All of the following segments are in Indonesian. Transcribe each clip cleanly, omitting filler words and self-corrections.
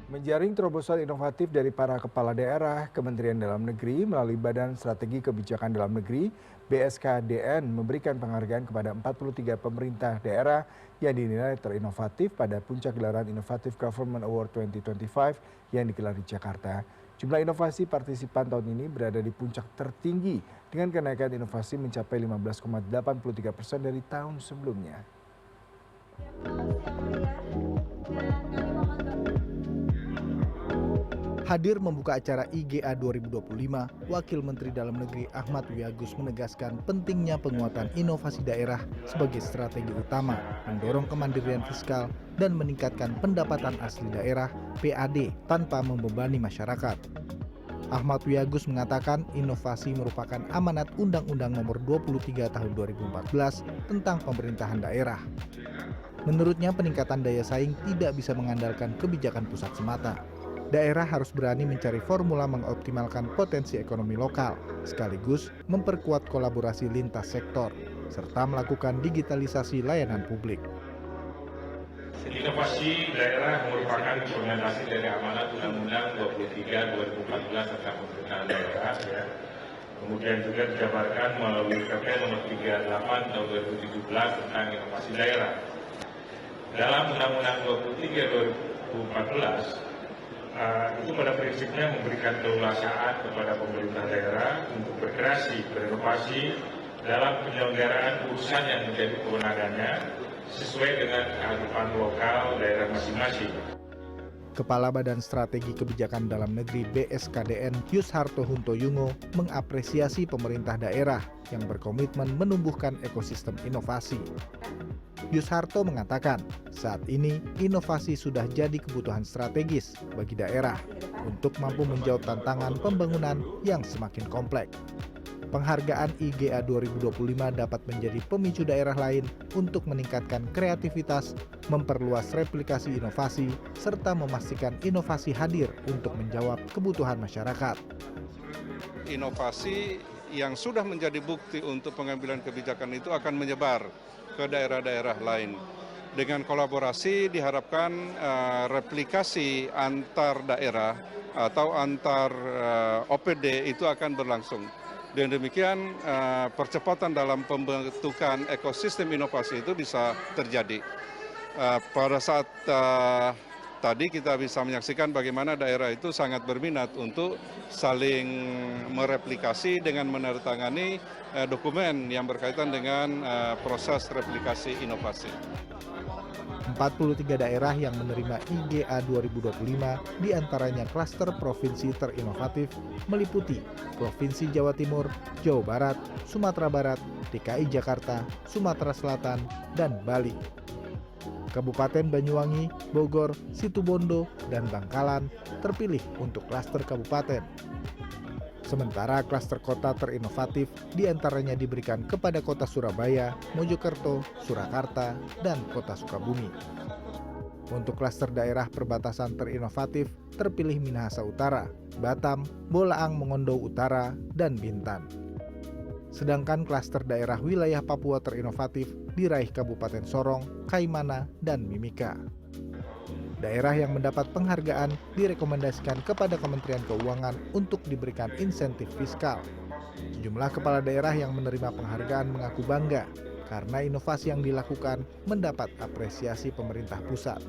Menjaring terobosan inovatif dari para kepala daerah, Kementerian Dalam Negeri melalui Badan Strategi Kebijakan Dalam Negeri (BSKDN) memberikan penghargaan kepada 43 pemerintah daerah yang dinilai terinovatif pada puncak gelaran Innovative Government Award 2025 yang digelar di Jakarta. Jumlah inovasi partisipan tahun ini berada di puncak tertinggi dengan kenaikan inovasi mencapai 15,83% dari tahun sebelumnya. Hadir membuka acara IGA 2025, Wakil Menteri Dalam Negeri Ahmad Wiyagus menegaskan pentingnya penguatan inovasi daerah sebagai strategi utama, mendorong kemandirian fiskal dan meningkatkan pendapatan asli daerah (PAD) tanpa membebani masyarakat. Ahmad Wiyagus mengatakan inovasi merupakan amanat Undang-Undang Nomor 23 Tahun 2014 tentang pemerintahan daerah. Menurutnya peningkatan daya saing tidak bisa mengandalkan kebijakan pusat semata. Daerah harus berani mencari formula mengoptimalkan potensi ekonomi lokal, sekaligus memperkuat kolaborasi lintas sektor, serta melakukan digitalisasi layanan publik. Inovasi daerah merupakan implementasi dari amanat Undang-Undang 23 2014 tentang pemerintahan daerah. Kemudian juga dijabarkan melalui PP nomor 38 tahun 2017 tentang inovasi daerah. Dalam Undang-Undang 23 2014, itu pada prinsipnya memberikan keleluasaan kepada pemerintah daerah untuk berkreasi, berinovasi dalam penyelenggaraan urusan yang menjadi kewenangannya sesuai dengan kearifan lokal daerah masing-masing. Kepala Badan Strategi Kebijakan Dalam Negeri BSKDN Yusharto Huntoyungo mengapresiasi pemerintah daerah yang berkomitmen menumbuhkan ekosistem inovasi. Yusharto mengatakan, saat ini inovasi sudah jadi kebutuhan strategis bagi daerah untuk mampu menjawab tantangan pembangunan yang semakin kompleks. Penghargaan IGA 2025 dapat menjadi pemicu daerah lain untuk meningkatkan kreativitas, memperluas replikasi inovasi, serta memastikan inovasi hadir untuk menjawab kebutuhan masyarakat. Inovasi yang sudah menjadi bukti untuk pengambilan kebijakan itu akan menyebar ke daerah-daerah lain. Dengan kolaborasi diharapkan replikasi antar daerah atau antar OPD itu akan berlangsung. Dan demikian percepatan dalam pembentukan ekosistem inovasi itu bisa terjadi. Pada saat tadi kita bisa menyaksikan bagaimana daerah itu sangat berminat untuk saling mereplikasi dengan menandatangani dokumen yang berkaitan dengan proses replikasi inovasi. 43 daerah yang menerima IGA 2025 diantaranya klaster provinsi terinovatif meliputi Provinsi Jawa Timur, Jawa Barat, Sumatera Barat, DKI Jakarta, Sumatera Selatan, dan Bali. Kabupaten Banyuwangi, Bogor, Situbondo, dan Bangkalan terpilih untuk klaster kabupaten. Sementara klaster kota terinovatif diantaranya diberikan kepada kota Surabaya, Mojokerto, Surakarta, dan kota Sukabumi. Untuk klaster daerah perbatasan terinovatif terpilih Minahasa Utara, Batam, Bolaang Mongondo Utara, dan Bintan. Sedangkan klaster daerah wilayah Papua terinovatif diraih Kabupaten Sorong, Kaimana, dan Mimika. Daerah yang mendapat penghargaan direkomendasikan kepada Kementerian Keuangan untuk diberikan insentif fiskal. Sejumlah kepala daerah yang menerima penghargaan mengaku bangga karena inovasi yang dilakukan mendapat apresiasi pemerintah pusat.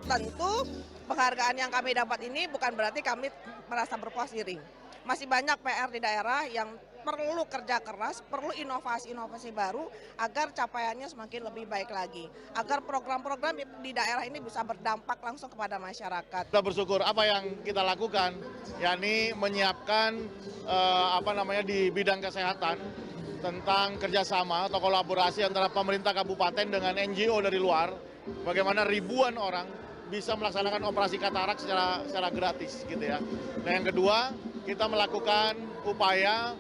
Tentu penghargaan yang kami dapat ini bukan berarti kami merasa berpuas diri. Masih banyak PR di daerah yang perlu kerja keras, perlu inovasi-inovasi baru agar capaiannya semakin lebih baik lagi. Agar program-program di daerah ini bisa berdampak langsung kepada masyarakat. Kita bersyukur apa yang kita lakukan, yakni menyiapkan di bidang kesehatan tentang kerjasama atau kolaborasi antara pemerintah kabupaten dengan NGO dari luar, bagaimana ribuan orang bisa melaksanakan operasi katarak secara gratis gitu ya. Dan yang kedua, kita melakukan upaya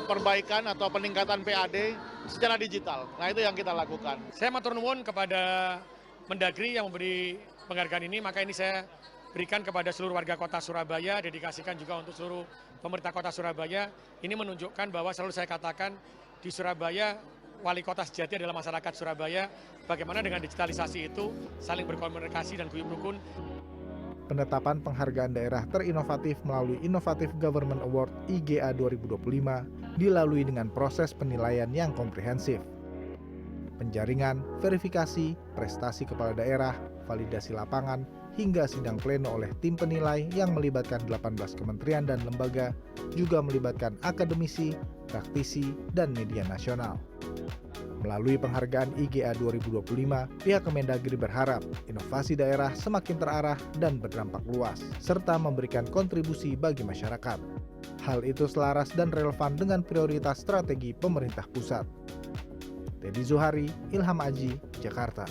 perbaikan atau peningkatan PAD secara digital. Nah, itu yang kita lakukan. Saya matur nuwun kepada Mendagri yang memberi penghargaan ini, maka ini saya berikan kepada seluruh warga kota Surabaya, dedikasikan juga untuk seluruh pemerintah kota Surabaya. Ini menunjukkan bahwa selalu saya katakan di Surabaya, wali kota sejati adalah masyarakat Surabaya. Bagaimana dengan digitalisasi itu saling berkomunikasi dan guyup rukun. Penetapan penghargaan daerah terinovatif melalui Innovative Government Award IGA 2025 dilalui dengan proses penilaian yang komprehensif. Penjaringan, verifikasi, prestasi kepala daerah, validasi lapangan, hingga sidang pleno oleh tim penilai yang melibatkan 18 kementerian dan lembaga, juga melibatkan akademisi, praktisi, dan media nasional. Melalui penghargaan IGA 2025, pihak Kemendagri berharap inovasi daerah semakin terarah dan berdampak luas, serta memberikan kontribusi bagi masyarakat. Hal itu selaras dan relevan dengan prioritas strategi pemerintah pusat. Teddy Zuhari, Ilham Aji, Jakarta.